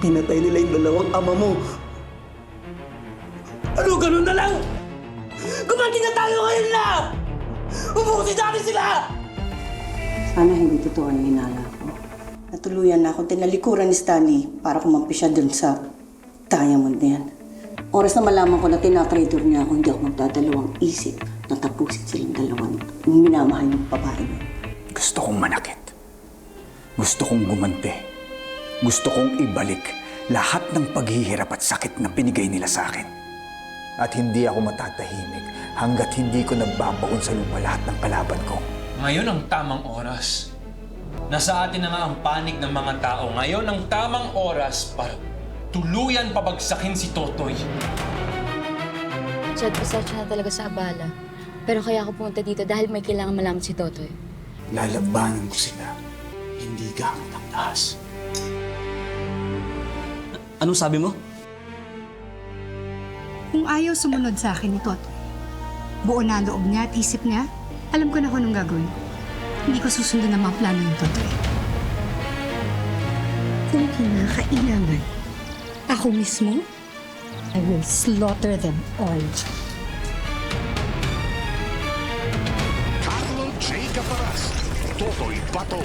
Pinatay nila yung dalawang ama mo. Ano, ganun na lang? Gumanti na tayo ngayon na! Ubusin natin sila! Sana hindi totoo yung hinala ko. Natuluyan na ako tinalikuran ni Stanley para kumampi siya dun sa diamond na yan. Oras na malaman ko na tinatraitor niya ako, hindi ako magdadalawang isip na tapusin silang dalawang minamahal yung babae niya. Gusto kong manakit. Gusto kong gumanti. Gusto kong ibalik lahat ng paghihirap at sakit na pinigay nila sa akin. At hindi ako matatahimik hanggat hindi ko nagbabaon sa lupa lahat ng kalaban ko. Ngayon ang tamang oras. Nasa atin na nga ang panig ng mga tao. Ngayon ang tamang oras para tuluyan pabagsakin si Totoy. Chad, pasensya na talaga sa abala. Pero kaya ako pumunta dito dahil may kailangan malaman si Totoy. Lalabanan ko sila. Hindi gamit ang lahas. Anong sabi mo? Kung ayaw sumunod sa akin ni Totoy, buo na ang loob niya at isip niya, alam ko na kung anong gagawin. Hindi ko susundan ang mga plano ng Totoy. Kung kinakailangan, ako mismo, I will slaughter them all. Carlo J. Caparas, Totoy Pato.